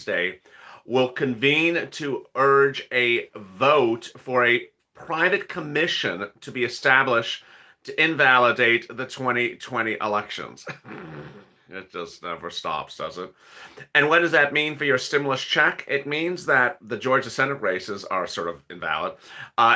Wednesday will convene to urge a vote for a private commission to be established to invalidate the 2020 elections. It just never stops, does it? And what does that mean for your stimulus check? It means that the Georgia Senate races are sort of invalid.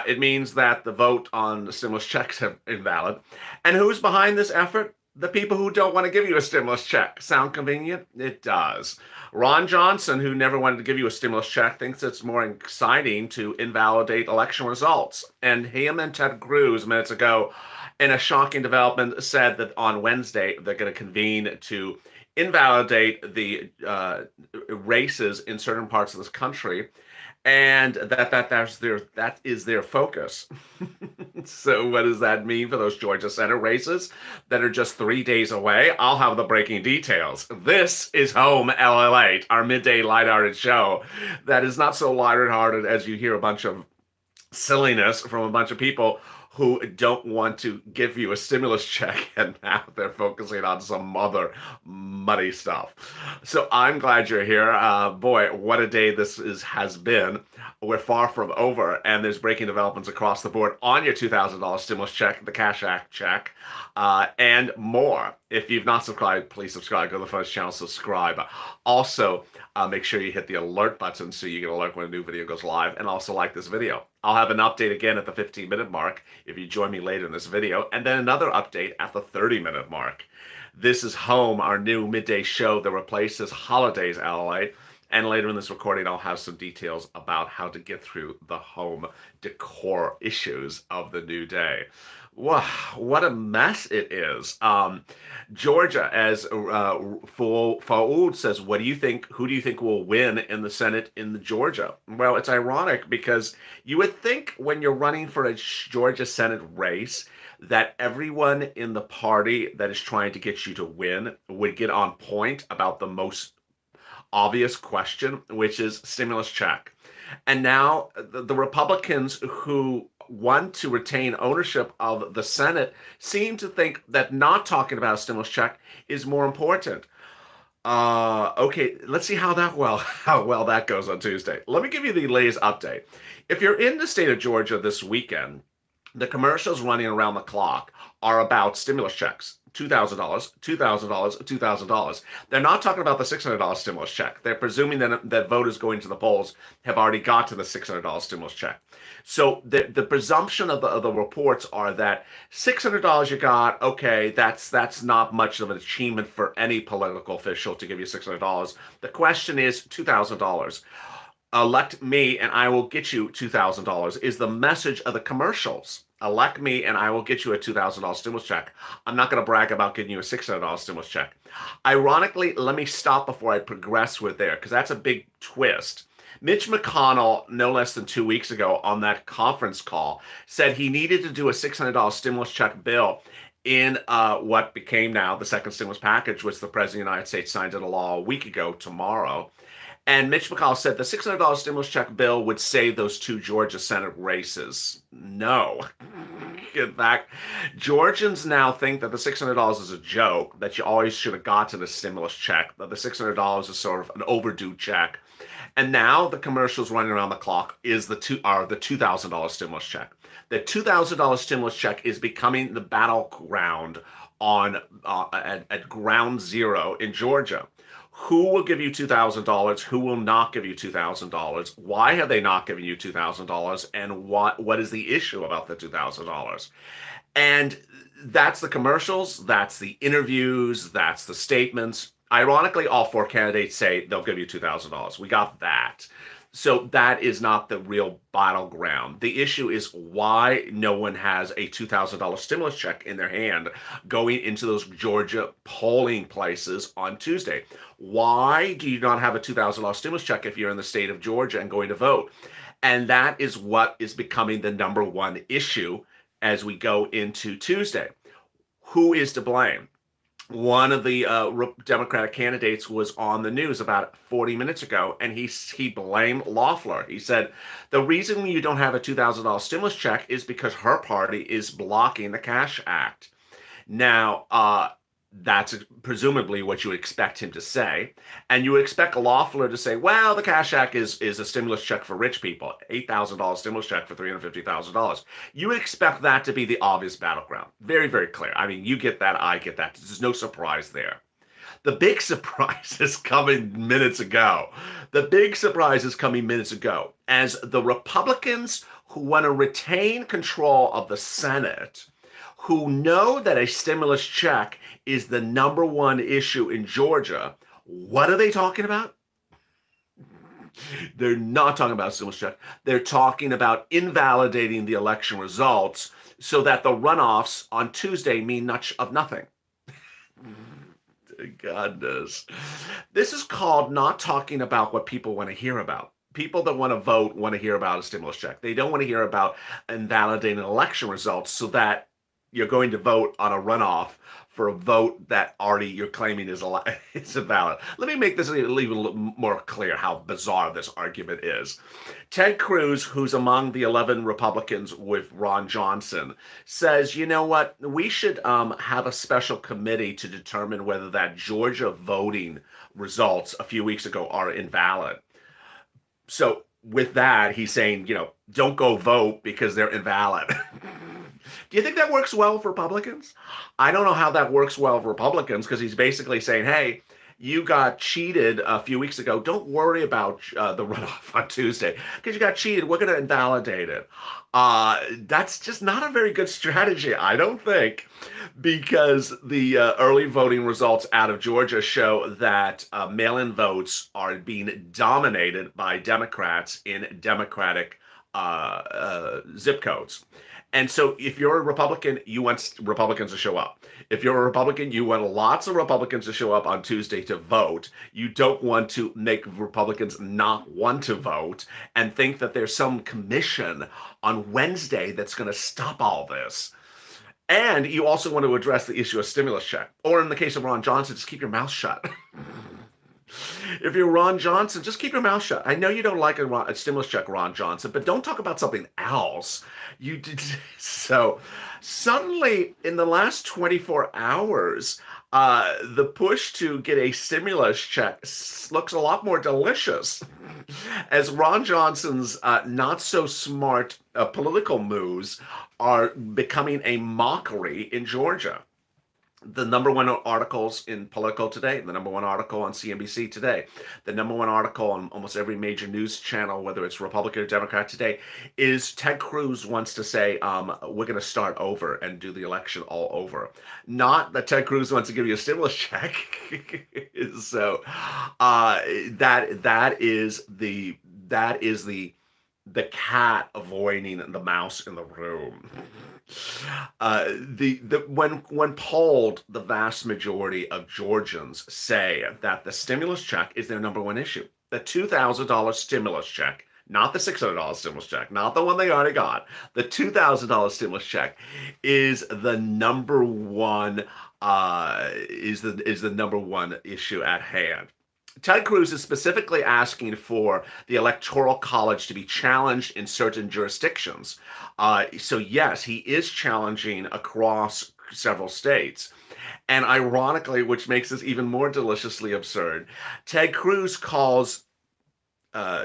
It means that the vote on the stimulus checks are invalid. And who's behind this effort? The people who don't want to give you a stimulus check. Sound convenient? It does. Ron Johnson, who never wanted to give you a stimulus check, thinks it's more exciting to invalidate election results. And him and Ted Cruz minutes ago, in a shocking development, said that on Wednesday they're going to convene to invalidate the races in certain parts of this country, and that is their focus. So what does that mean for those Georgia Senate races that are just 3 days away? I'll have the breaking details. This is Home Lalate, our midday lighthearted show that is not so lighthearted as you hear a bunch of silliness from a bunch of people who don't want to give you a stimulus check, and now they're focusing on some other muddy stuff. So I'm glad you're here. Boy, what a day has been. We're far from over, and there's breaking developments across the board on your $2,000 stimulus check, the Cash Act check, and more. If you've not subscribed, please subscribe. Go to the first channel, subscribe. Also, make sure you hit the alert button so you get alert when a new video goes live, and also like this video. I'll have an update again at the 15-minute mark if you join me later in this video, and then another update at the 30-minute mark. This is Home, our new midday show that replaces Holidays LA. And later in this recording, I'll have some details about how to get through the home decor issues of the new day. Wow, what a mess it is. Georgia, as Faoud says, what do you think? Who do you think will win in the Senate in the Georgia? Well, it's ironic because you would think when you're running for a Georgia Senate race that everyone in the party that is trying to get you to win would get on point about the most obvious question, which is stimulus check. And now the Republicans who want to retain ownership of the Senate seem to think that not talking about a stimulus check is more important. Okay, let's see how well that goes on Tuesday. Let me give you the latest update. If you're in the state of Georgia this weekend, the commercials running around the clock are about stimulus checks. $2,000, $2,000, $2,000. They're not talking about the $600 stimulus check. They're presuming that voters going to the polls have already got to the $600 stimulus check. So the presumption of the reports are that $600 you got, okay, that's not much of an achievement for any political official to give you $600. The question is $2,000. Elect me and I will get you $2,000 is the message of the commercials. Elect me and I will get you a $2,000 stimulus check. I'm not going to brag about getting you a $600 stimulus check. Ironically, let me stop before I progress with there because that's a big twist. Mitch McConnell, no less than 2 weeks ago on that conference call, said he needed to do a $600 stimulus check bill in what became now the second stimulus package, which the President of the United States signed into law a week ago tomorrow. And Mitch McConnell said the $600 stimulus check bill would save those two Georgia Senate races. No. In fact, Georgians now think that the $600 is a joke, that you always should have gotten a stimulus check, that the $600 is sort of an overdue check. And now the commercials running around the clock is the $2,000 stimulus check. The $2,000 stimulus check is becoming the battleground at ground zero in Georgia. Who will give you $2,000? Who will not give you $2,000? Why have they not given you $2,000? And what is the issue about the $2,000? And that's the commercials, that's the interviews, that's the statements. Ironically, all four candidates say they'll give you $2,000. We got that. So that is not the real battleground. The issue is why no one has a $2,000 stimulus check in their hand going into those Georgia polling places on Tuesday. Why do you not have a $2,000 stimulus check if you're in the state of Georgia and going to vote? And that is what is becoming the number one issue as we go into Tuesday. Who is to blame? One of the Democratic candidates was on the news about 40 minutes ago, and he blamed Loeffler. He said, the reason you don't have a $2,000 stimulus check is because her party is blocking the Cash Act. Now, That's presumably what you expect him to say. And you expect Loeffler to say, well, the Cash Act is a stimulus check for rich people, $8,000 stimulus check for $350,000. You expect that to be the obvious battleground. Very, very clear. I mean, you get that, I get that. There's no surprise there. The big surprise is coming minutes ago. The big surprise is coming minutes ago as the Republicans who want to retain control of the Senate, who know that a stimulus check is the number one issue in Georgia. What are they talking about? They're not talking about a stimulus check. They're talking about invalidating the election results so that the runoffs on Tuesday mean much of nothing. Goodness. This is called not talking about what people want to hear about. People that want to vote want to hear about a stimulus check. They don't want to hear about invalidating election results so that you're going to vote on a runoff for a vote that already you're claiming is invalid. Let me make this even more clear how bizarre this argument is. Ted Cruz, who's among the 11 Republicans with Ron Johnson, says, you know what, we should have a special committee to determine whether that Georgia voting results a few weeks ago are invalid. So with that, he's saying, don't go vote because they're invalid. Do you think that works well for Republicans? I don't know how that works well for Republicans because he's basically saying, hey, you got cheated a few weeks ago. Don't worry about the runoff on Tuesday because you got cheated. We're going to invalidate it. That's just not a very good strategy, I don't think, because the early voting results out of Georgia show that mail-in votes are being dominated by Democrats in Democratic zip codes. And so if you're a Republican, you want Republicans to show up. If you're a Republican, you want lots of Republicans to show up on Tuesday to vote. You don't want to make Republicans not want to vote and think that there's some commission on Wednesday that's going to stop all this. And you also want to address the issue of stimulus check. Or in the case of Ron Johnson, just keep your mouth shut. If you're Ron Johnson, just keep your mouth shut. I know you don't like a stimulus check, Ron Johnson, but don't talk about something else. You did so. Suddenly, in the last 24 hours, the push to get a stimulus check looks a lot more delicious, as Ron Johnson's not so smart political moves are becoming a mockery in Georgia. The number one articles in Politico today, the number one article on CNBC today, the number one article on almost every major news channel, whether it's Republican or Democrat today, is Ted Cruz wants to say, we're going to start over and do the election all over. Not that Ted Cruz wants to give you a stimulus check. So that is the cat avoiding the mouse in the room. When polled, the vast majority of Georgians say that the stimulus check is their number one issue. The $2,000 stimulus check, not the $600 stimulus check, not the one they already got. The $2,000 stimulus check is the number one is the number one issue at hand. Ted Cruz is specifically asking for the Electoral College to be challenged in certain jurisdictions. So yes, he is challenging across several states. And ironically, which makes this even more deliciously absurd, Ted Cruz calls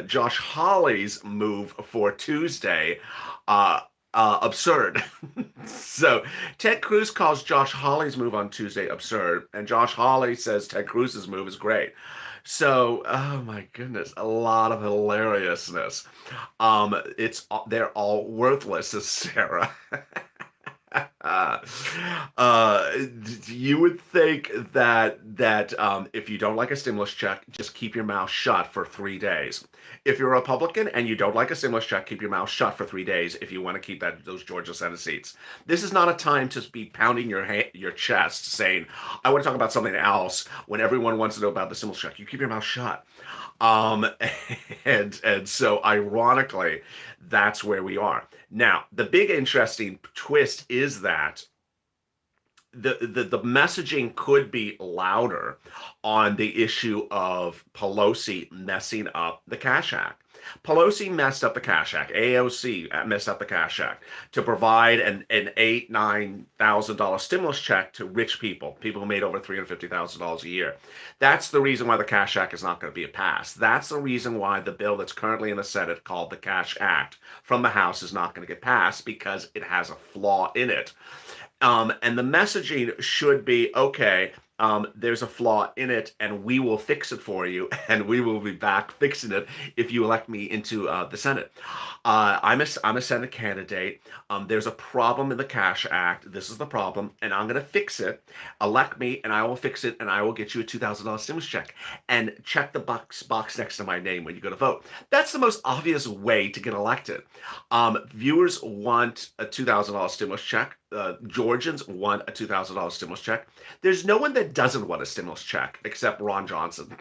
Josh Hawley's move for Tuesday absurd. So Ted Cruz calls Josh Hawley's move on Tuesday absurd, and Josh Hawley says Ted Cruz's move is great. So, oh my goodness, a lot of hilariousness. They're all worthless, says Sarah. You would think that if you don't like a stimulus check, just keep your mouth shut for 3 days. If you're a Republican and you don't like a stimulus check, keep your mouth shut for 3 days if you want to keep those Georgia Senate seats. This is not a time to be pounding your chest saying, I want to talk about something else when everyone wants to know about the stimulus check. You keep your mouth shut. And so ironically, that's where we are. Now, the big interesting twist is that the messaging could be louder on the issue of Pelosi messing up the Cash Act. Pelosi messed up the Cash Act. AOC messed up the Cash Act to provide an $9,000 stimulus check to rich people, people who made over $350,000 a year. That's the reason why the Cash Act is not going to be passed. That's the reason why the bill that's currently in the Senate called the Cash Act from the House is not going to get passed, because it has a flaw in it. And the messaging should be, okay, there's a flaw in it, and we will fix it for you, and we will be back fixing it if you elect me into the Senate. I'm a Senate candidate. There's a problem in the Cash Act. This is the problem, and I'm going to fix it. Elect me, and I will fix it, and I will get you a $2,000 stimulus check. And check the box next to my name when you go to vote. That's the most obvious way to get elected. Viewers want a $2,000 stimulus check. Georgians want a $2,000 stimulus check. There's no one that doesn't want a stimulus check except Ron Johnson.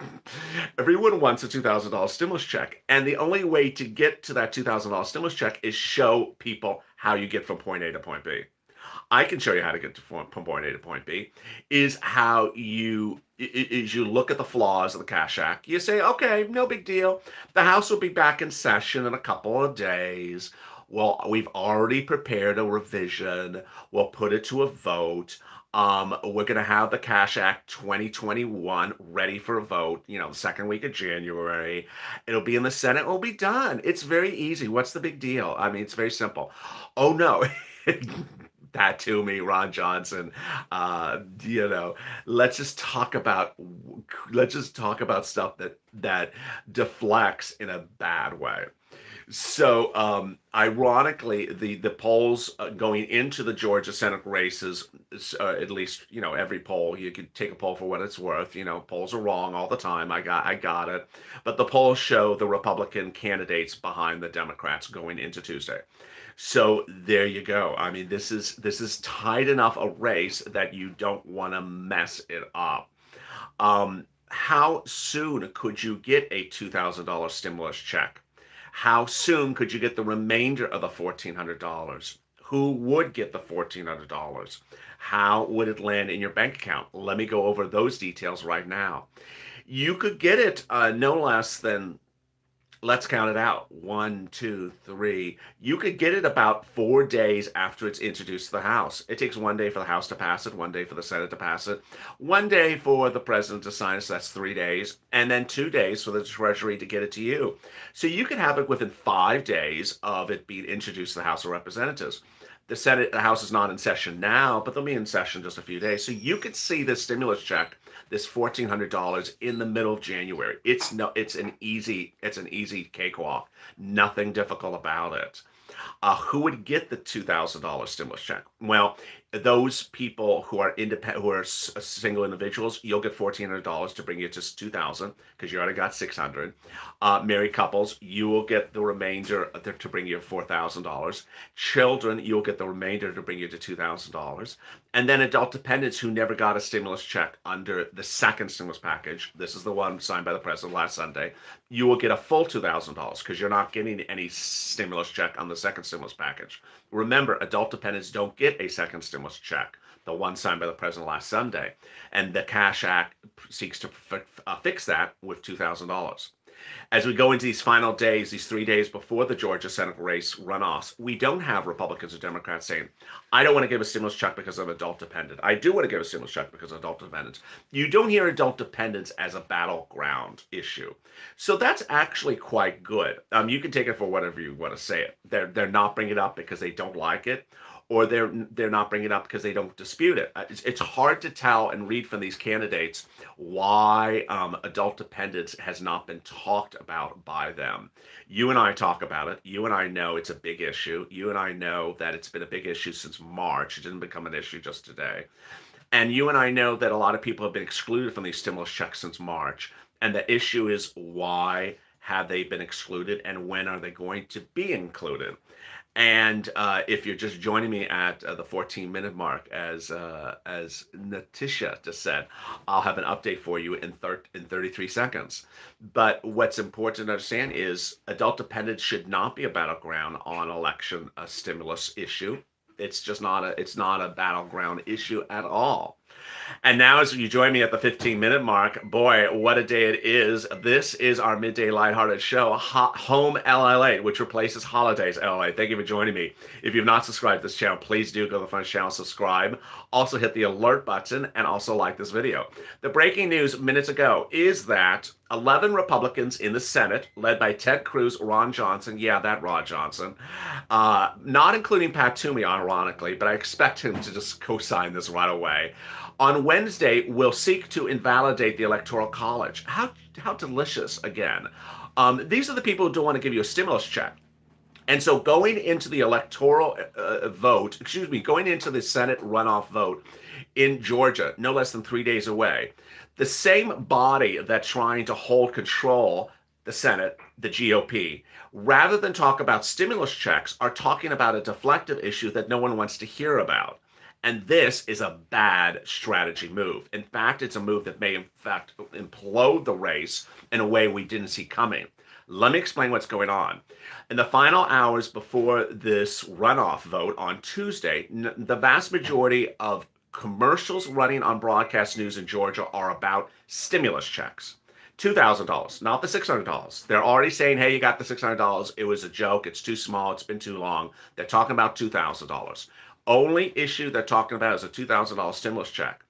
Everyone wants a $2,000 stimulus check. And the only way to get to that $2,000 stimulus check is show people how you get from point A to point B. I can show you how to get from point A to point B. Is you look at the flaws of the Cash Act. You say, okay, no big deal. The House will be back in session in a couple of days. Well, we've already prepared a revision. We'll put it to a vote. We're going to have the Cash Act 2021 ready for a vote, the second week of January. It'll be in the Senate. It'll be done. It's very easy. What's the big deal? I mean, it's very simple. Oh, no. That to me, Ron Johnson. Let's just talk about stuff that deflects in a bad way. So, ironically, the polls going into the Georgia Senate races, at least, every poll, you could take a poll for what it's worth. Polls are wrong all the time. I got it. But the polls show the Republican candidates behind the Democrats going into Tuesday. So there you go. I mean, this is tight enough a race that you don't want to mess it up. How soon could you get a $2,000 stimulus check? How soon could you get the remainder of the $1,400? Who would get the $1,400? How would it land in your bank account? Let me go over those details right now. You could get it no less than, let's count it out. 1, 2, 3. You could get it about 4 days after it's introduced to the House. It takes 1 day for the House to pass it, 1 day for the Senate to pass it, 1 day for the president to sign it, so that's 3 days, and then 2 days for the Treasury to get it to you. So you could have it within 5 days of it being introduced to the House of Representatives. The House is not in session now, but they'll be in session just a few days. So you could see this stimulus check, this $1,400, in the middle of January. It's an easy cakewalk. Nothing difficult about it. Who would get the $2,000 stimulus check? Well, those people who are independent, who are single individuals, you'll get $1,400 to bring you to $2,000 because you already got $600. Married couples, you will get the remainder to bring you $4,000. Children, you'll get the remainder to bring you to $2,000. And then adult dependents who never got a stimulus check under the second stimulus package, this is the one signed by the president last Sunday, you will get a full $2,000 because you're not getting any stimulus check on the second stimulus package. Remember, adult dependents don't get a second stimulus check, the one signed by the president last Sunday. And the Cash Act seeks to fix that with $2,000. As we go into these final days, these 3 days before the Georgia Senate race runoffs, we don't have Republicans or Democrats saying, I don't want to give a stimulus check because I'm adult dependent. I do want to give a stimulus check because I'm adult dependent. You don't hear adult dependence as a battleground issue. So that's actually quite good. You can take it for whatever you want to say it. They're not bringing it up because they don't like it, or they're not bringing it up because they don't dispute it. It's hard to tell and read from these candidates why adult dependence has not been talked about by them. You and I talk about it. You and I know it's a big issue. You and I know that it's been a big issue since March. It didn't become an issue just today. And you and I know that a lot of people have been excluded from these stimulus checks since March. And the issue is, why have they been excluded, and when are they going to be included? And if you're just joining me at the 14-minute mark, as Natisha just said, I'll have an update for you in 33 seconds. But what's important to understand is adult dependence should not be a battleground on election stimulus issue. It's just not a battleground issue at all. And now, as you join me at the 15-minute mark, boy, what a day it is. This is our midday lighthearted show, Home LLA, which replaces Holidays LLA. Thank you for joining me. If you've not subscribed to this channel, please do go to the front channel, subscribe. Also hit the alert button and also like this video. The breaking news minutes ago is that 11 Republicans in the Senate, led by Ted Cruz, Ron Johnson, yeah, that Ron Johnson, not including Pat Toomey, ironically, but I expect him to just co-sign this right away, on Wednesday will seek to invalidate the Electoral College. How delicious, again. These are the people who don't want to give you a stimulus check. And so going into the electoral going into the Senate runoff vote in Georgia, no less than 3 days away, the same body that's trying to hold control, the Senate, the GOP, rather than talk about stimulus checks, are talking about a deflective issue that no one wants to hear about. And this is a bad strategy move. In fact, it's a move that may, in fact, implode the race in a way we didn't see coming. Let me explain what's going on. In the final hours before this runoff vote on Tuesday, the vast majority of commercials running on broadcast news in Georgia are about stimulus checks. $2,000, not the $600. They're already saying, hey, you got the $600. It was a joke. It's too small. It's been too long. They're talking about $2,000. Only issue they're talking about is a $2,000 stimulus check.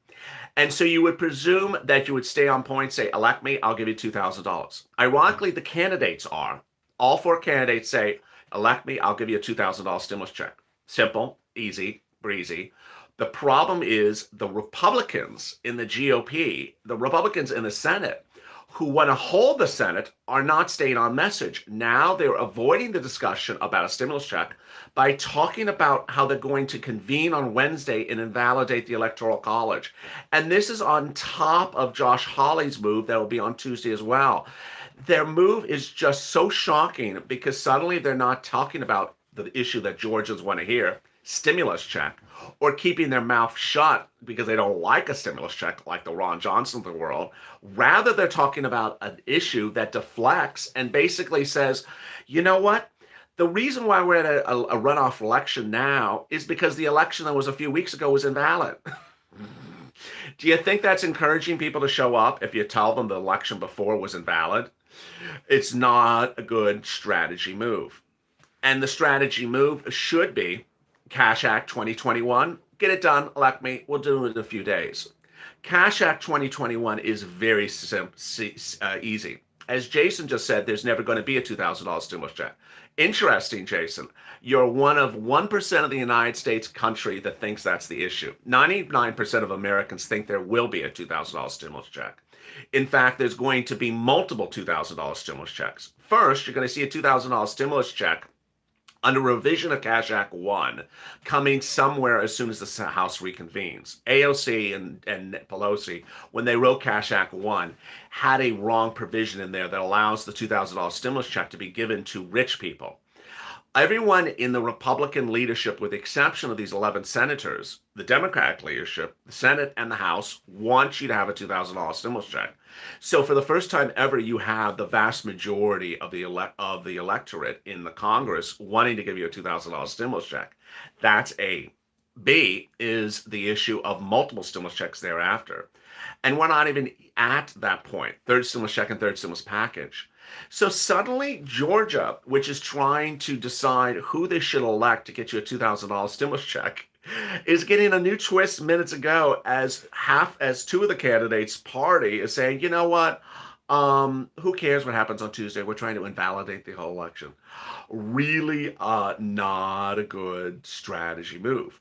And so you would presume that you would stay on point, say, elect me, I'll give you $2,000. Ironically, the candidates are, all four candidates say, elect me, I'll give you a $2,000 stimulus check. Simple, easy, breezy. The problem is the Republicans in the GOP, the Republicans in the Senate, who want to hold the Senate, are not staying on message. Now they're avoiding the discussion about a stimulus check by talking about how they're going to convene on Wednesday and invalidate the Electoral College. And this is on top of Josh Hawley's move that will be on Tuesday as well. Their move is just so shocking because suddenly they're not talking about the issue that Georgians want to hear, stimulus check, or keeping their mouth shut because they don't like a stimulus check like the Ron Johnson of the world. Rather, they're talking about an issue that deflects and basically says, you know what? The reason why we're at a runoff election now is because the election that was a few weeks ago was invalid. Do you think that's encouraging people to show up if you tell them the election before was invalid? It's not a good strategy move. And the strategy move should be Cash Act 2021, get it done, elect me, we'll do it in a few days. Cash Act 2021 is very easy. As Jason just said, there's never going to be a $2,000 stimulus check. Interesting, Jason. You're one of 1% of the United States country that thinks that's the issue. 99% of Americans think there will be a $2,000 stimulus check. In fact, there's going to be multiple $2,000 stimulus checks. First, you're going to see a $2,000 stimulus check under revision of Cash Act 1 coming somewhere as soon as the House reconvenes. AOC and Pelosi, when they wrote Cash Act 1, had a wrong provision in there that allows the $2,000 stimulus check to be given to rich people. Everyone in the Republican leadership, with the exception of these 11 senators, the Democratic leadership, the Senate and the House, want you to have a $2,000 stimulus check. So for the first time ever, you have the vast majority of the electorate in the Congress wanting to give you a $2,000 stimulus check. That's A. B is the issue of multiple stimulus checks thereafter. And we're not even at that point. Third stimulus check and third stimulus package. So suddenly Georgia, which is trying to decide who they should elect to get you a $2,000 stimulus check, is getting a new twist minutes ago as two of the candidates' party is saying, you know what, who cares what happens on Tuesday? We're trying to invalidate the whole election. Really not a good strategy move.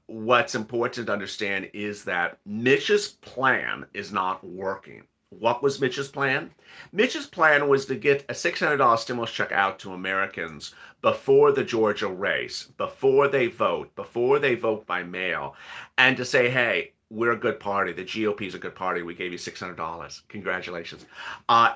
What's important to understand is that Mitch's plan is not working. What was Mitch's plan? Mitch's plan was to get a $600 stimulus check out to Americans before the Georgia race, before they vote by mail, and to say, hey, we're a good party. The GOP is a good party. We gave you $600. Congratulations.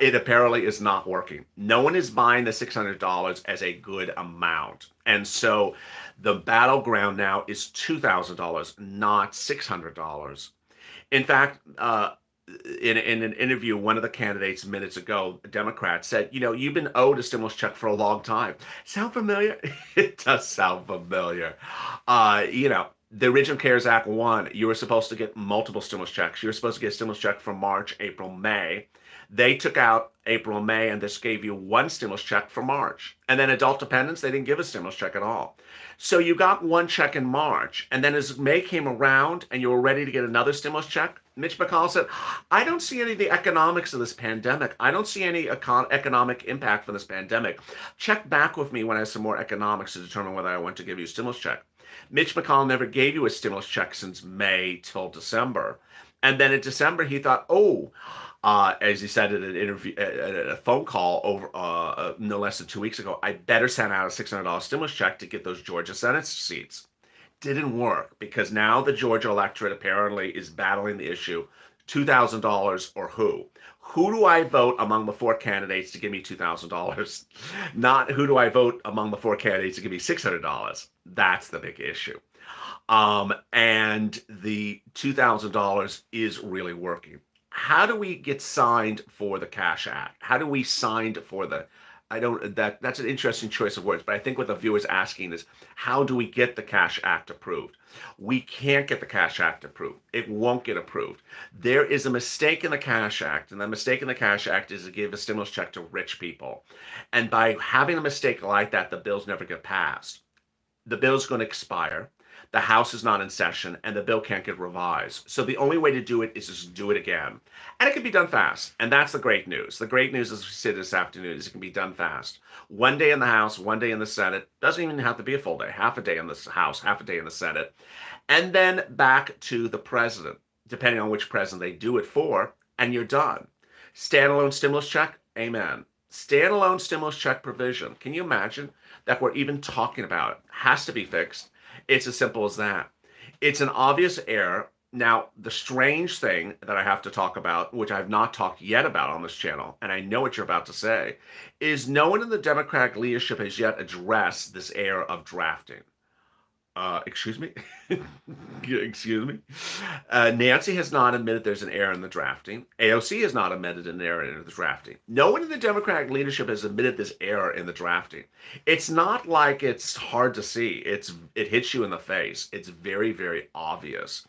It apparently is not working. No one is buying the $600 as a good amount. And so the battleground now is $2,000, not $600. In fact, in an interview, one of the candidates minutes ago, a Democrat, said, you've been owed a stimulus check for a long time. Sound familiar? It does sound familiar. The original CARES Act one, you were supposed to get multiple stimulus checks. You were supposed to get a stimulus check for March, April, May. They took out April, May, and this gave you one stimulus check for March. And then adult dependents, they didn't give a stimulus check at all. So you got one check in March, and then as May came around and you were ready to get another stimulus check, Mitch McConnell said, I don't see any of the economics of this pandemic. I don't see any economic impact from this pandemic. Check back with me when I have some more economics to determine whether I want to give you a stimulus check. Mitch McConnell never gave you a stimulus check since May till December. And then in December, he thought, as he said in an interview, a phone call over no less than 2 weeks ago, I better send out a $600 stimulus check to get those Georgia Senate seats. Didn't work because now the Georgia electorate apparently is battling the issue, $2,000 or who? Who do I vote among the four candidates to give me $2,000? Not who do I vote among the four candidates to give me $600? That's the big issue. And the $2,000 is really working. How do we get signed for the Cash Act? How do we sign for the that's an interesting choice of words, but I think what the viewer's asking is, how do we get the Cash Act approved? We can't get the Cash Act approved. It won't get approved. There is a mistake in the Cash Act, and the mistake in the Cash Act is to give a stimulus check to rich people. And by having a mistake like that, the bills never get passed. The bill's going to expire. The House is not in session, and the bill can't get revised. So the only way to do it is just do it again. And it can be done fast. And that's the great news. The great news, as we said this afternoon, is it can be done fast. One day in the House, one day in the Senate. Doesn't even have to be a full day. Half a day in the House, half a day in the Senate. And then back to the president, depending on which president they do it for, and you're done. Standalone stimulus check? Amen. Standalone stimulus check provision. Can you imagine that we're even talking about it? Has to be fixed. It's as simple as that. It's an obvious error. Now, the strange thing that I have to talk about, which I've not talked yet about on this channel, and I know what you're about to say, is no one in the Democratic leadership has yet addressed this error of drafting. Excuse me? Excuse me? Nancy has not admitted there's an error in the drafting. AOC has not admitted an error in the drafting. No one in the Democratic leadership has admitted this error in the drafting. It's not like it's hard to see. It hits you in the face. It's very, very obvious.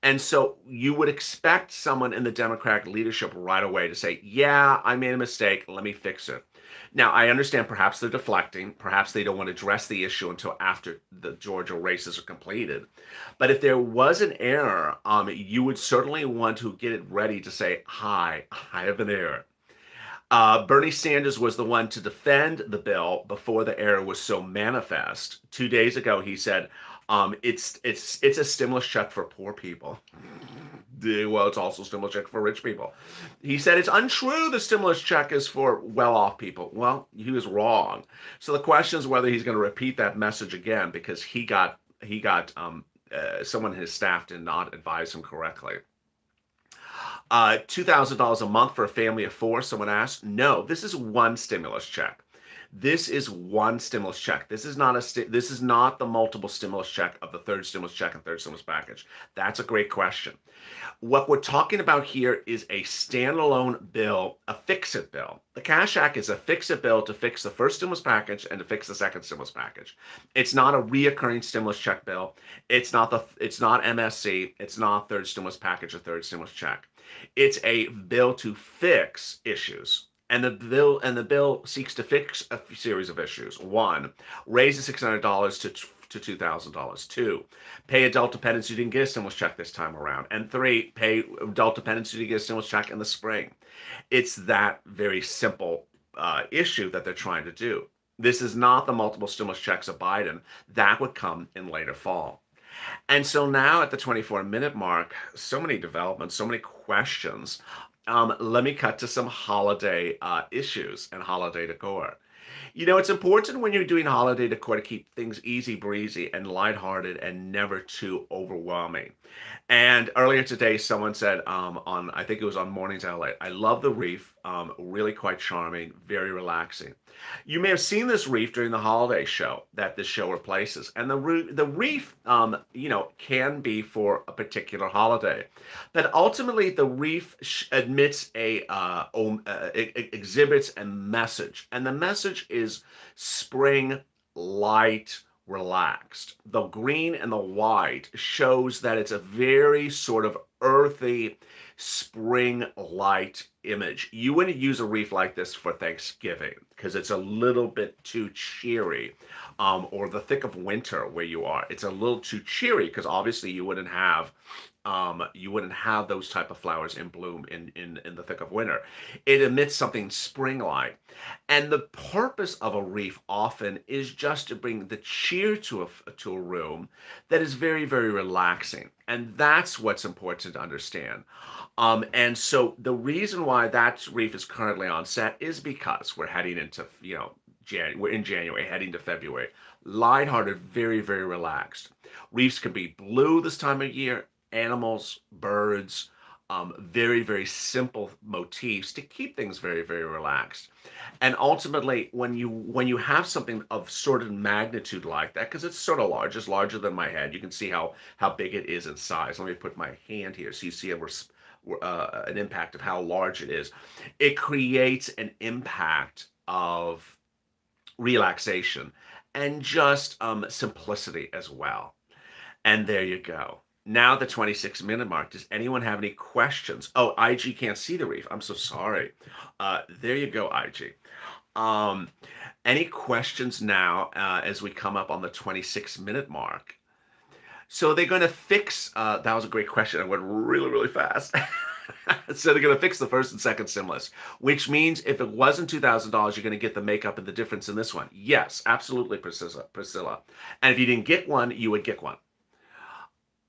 And so you would expect someone in the Democratic leadership right away to say, yeah, I made a mistake. Let me fix it. Now, I understand perhaps they're deflecting. Perhaps they don't want to address the issue until after the Georgia races are completed. But if there was an error, you would certainly want to get it ready to say, hi, I have an error. Bernie Sanders was the one to defend the bill before the error was so manifest. 2 days ago, he said, it's a stimulus check for poor people. Well, it's also a stimulus check for rich people. He said it's untrue the stimulus check is for well-off people. Well, he was wrong. So the question is whether he's going to repeat that message again because he got someone in his staff did not advise him correctly. $2,000 a month for a family of four, someone asked. No, this is one stimulus check. This is one stimulus check. This is not the multiple stimulus check of the third stimulus check and third stimulus package. That's a great question. What we're talking about here is a standalone bill, a fix-it bill. The Cash Act is a fix-it bill to fix the first stimulus package and to fix the second stimulus package. It's not a reoccurring stimulus check bill. It's not MSC. It's not third stimulus package or third stimulus check. It's a bill to fix issues. And the bill seeks to fix a series of issues. One, raise the $600 to $2,000. Two, pay adult dependents who didn't get a stimulus check this time around. And three, pay adult dependents who didn't get a stimulus check in the spring. It's that very simple issue that they're trying to do. This is not the multiple stimulus checks of Biden. That would come in later fall. And so now at the 24-minute mark, so many developments, so many questions. Let me cut to some holiday issues and holiday decor. You know, it's important when you're doing holiday decor to keep things easy breezy and lighthearted and never too overwhelming. And earlier today, someone said on, I think it was on Mornings LA, I love the reef, really quite charming, very relaxing. You may have seen this reef during the holiday show that this show replaces, and the reef, can be for a particular holiday, but ultimately the reef admits exhibits a message, and the message is spring, light, relaxed. The green and the white shows that it's a very sort of earthy spring light image. You wouldn't use a wreath like this for Thanksgiving because it's a little bit too cheery, or the thick of winter where you are. It's a little too cheery because obviously you wouldn't have those type of flowers in bloom in the thick of winter. It emits something spring-like. And the purpose of a wreath often is just to bring the cheer to a room that is very, very relaxing. And that's what's important to understand. And so the reason why that wreath is currently on set is because we're heading into, we're in January, heading to February. Lighthearted, very, very relaxed. Wreaths can be blue this time of year, animals, birds, very, very simple motifs to keep things very, very relaxed. And ultimately, when you have something of sort of magnitude like that, because it's sort of large, it's larger than my head. You can see how big it is in size. Let me put my hand here so you see an impact of how large it is. It creates an impact of relaxation and just simplicity as well. And there you go. Now the 26-minute mark. Does anyone have any questions? Oh, IG can't see the reef. I'm so sorry. There you go, IG. Um, any questions now as we come up on the 26-minute mark? So they're going to fix, that was a great question. I went really, really fast. So they're going to fix the first and second stimulus, which means if it wasn't $2,000, you're going to get the makeup and the difference in this one. Yes, absolutely, Priscilla. And if you didn't get one, you would get one.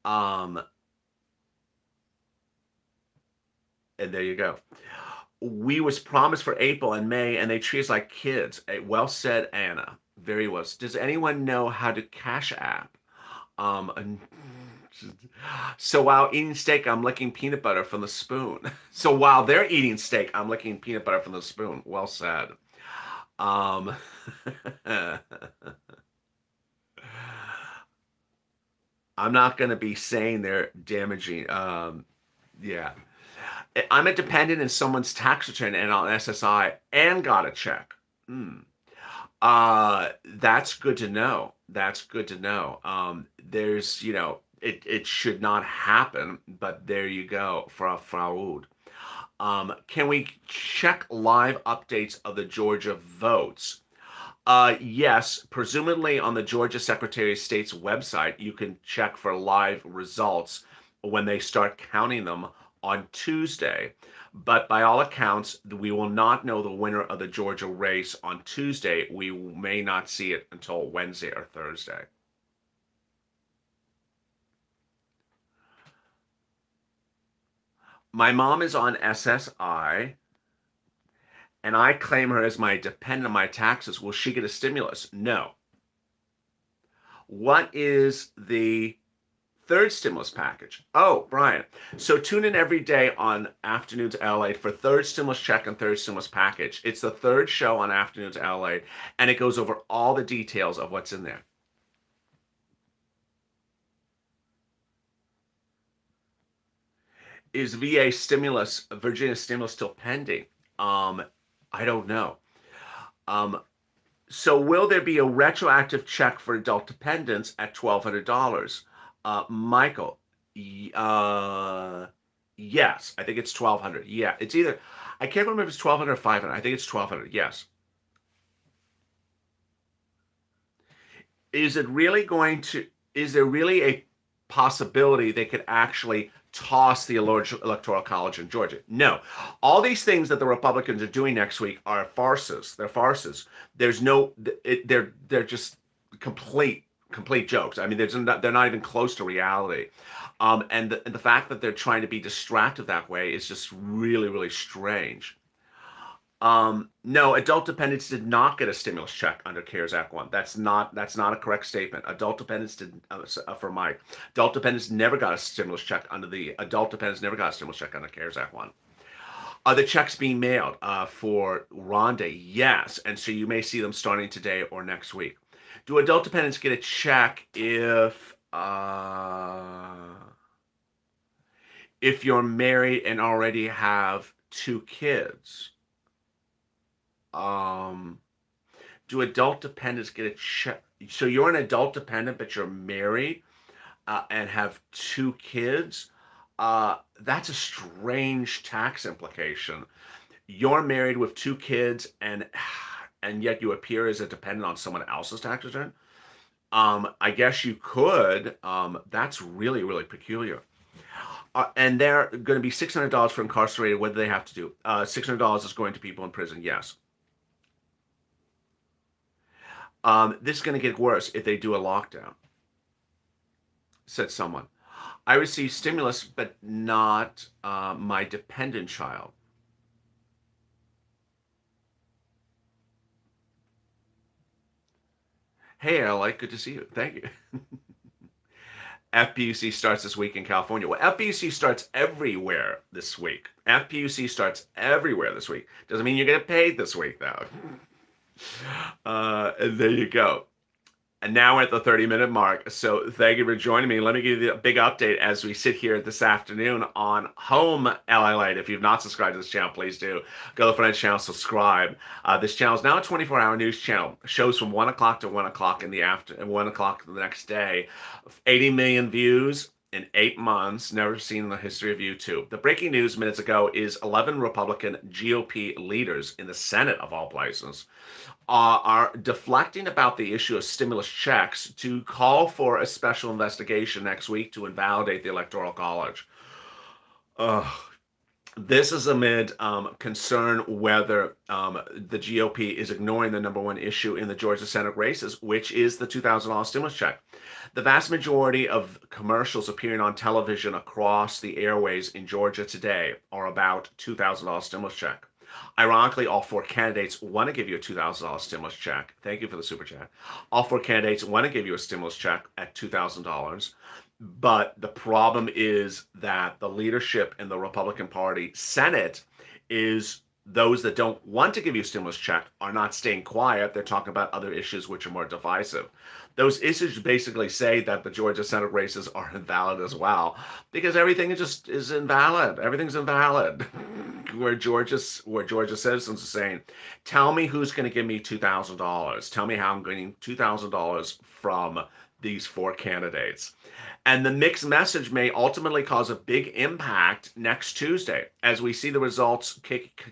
Um, and there you go. We was promised for April and May, and they treat us like kids. Well said, Anna. Very well. Does anyone know how to Cash App? And so while eating steak, I'm licking peanut butter from the spoon. So while they're eating steak, I'm licking peanut butter from the spoon. Well said. Um, I'm not going to be saying they're damaging. Yeah. I'm a dependent in someone's tax return and on SSI and got a check. Hmm. That's good to know. That's good to know. There's, it should not happen, but there you go for a fraud. Can we check live updates of the Georgia votes? Yes, presumably on the Georgia Secretary of State's website, you can check for live results when they start counting them on Tuesday. But by all accounts, we will not know the winner of the Georgia race on Tuesday. We may not see it until Wednesday or Thursday. My mom is on SSI, and I claim her as my dependent on my taxes. Will she get a stimulus? No. What is the third stimulus package? Oh, Brian. So tune in every day on Afternoons LA for third stimulus check and third stimulus package. It's the third show on Afternoons LA, and it goes over all the details of what's in there. Is Virginia stimulus still pending? I don't know. Um, so will there be a retroactive check for adult dependents at $1,200? Michael, yes, I think it's 1,200. Yeah, it's either, I can't remember if it's 1,200 or 500. I think it's 1,200. Yes. Is it really going to, is there really a possibility they could actually toss the electoral college in Georgia? No. All these things that the Republicans are doing next week are farces. They're farces. There's no, they're just complete jokes. I mean, they're not even close to reality. And the fact that they're trying to be distracted that way is just really, really strange. No, adult dependents did not get a stimulus check under CARES Act 1. That's not a correct statement. Adult dependents did for Mike. Adult dependents never got a stimulus check under the adult dependents never got a stimulus check under CARES Act 1. Are the checks being mailed for Rhonda? Yes, and so you may see them starting today or next week. Do adult dependents get a check if you're married and already have two kids? Um, do adult dependents get a check? So you're an adult dependent, but you're married and have two kids. That's a strange tax implication. You're married with two kids, and yet you appear as a dependent on someone else's tax return. I guess you could. That's really, really peculiar. And they're going to be $600 for incarcerated. What do they have to do? $600 is going to people in prison. Yes. This is going to get worse if they do a lockdown, said someone. I received stimulus, but not my dependent child. Hey, Alec, good to see you. Thank you. FPUC starts this week in California. Well, FPUC starts everywhere this week. FPUC starts everywhere this week. Doesn't mean you get paid this week, though. And there you go. And now we're at the 30-minute mark. So thank you for joining me. Let me give you a big update as we sit here this afternoon on Home Lalate. If you've not subscribed to this channel, please do. Go to the French channel, subscribe. This channel is now a 24-hour news channel. Shows from 1 o'clock to 1 o'clock in the after and 1 o'clock the next day. 80 million views in 8 months. Never seen in the history of YouTube. The breaking news minutes ago is 11 Republican GOP leaders in the Senate, of all places, are deflecting about the issue of stimulus checks to call for a special investigation next week to invalidate the Electoral College. This is amid concern whether the GOP is ignoring the number one issue in the Georgia Senate races, which is the $2,000 stimulus check. The vast majority of commercials appearing on television across the airways in Georgia today are about $2,000 stimulus check. Ironically, all four candidates want to give you a $2,000 stimulus check. Thank you for the super chat. All four candidates want to give you a stimulus check at $2,000. But the problem is that the leadership in the Republican Party Senate is those that don't want to give you a stimulus check are not staying quiet. They're talking about other issues which are more divisive. Those issues basically say that the Georgia Senate races are invalid as well, because everything is invalid. Everything's invalid. Where Georgia citizens are saying, "Tell me who's going to give me $2,000. Tell me how I'm getting $2,000 from these four candidates." And the mixed message may ultimately cause a big impact next Tuesday as we see the results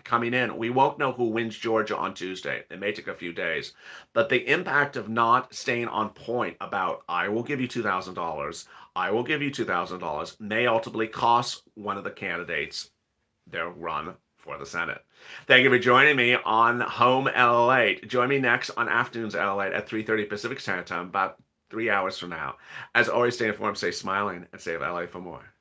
coming in. We won't know who wins Georgia on Tuesday. It may take a few days. But the impact of not staying on point about, I will give you $2,000, I will give you $2,000, may ultimately cost one of the candidates their run for the Senate. Thank you for joining me on Home L8. Join me next on Afternoons L8 at 3:30 Pacific Standard Time, about 3 hours from now. As always, stay informed, stay smiling, and save LA for more.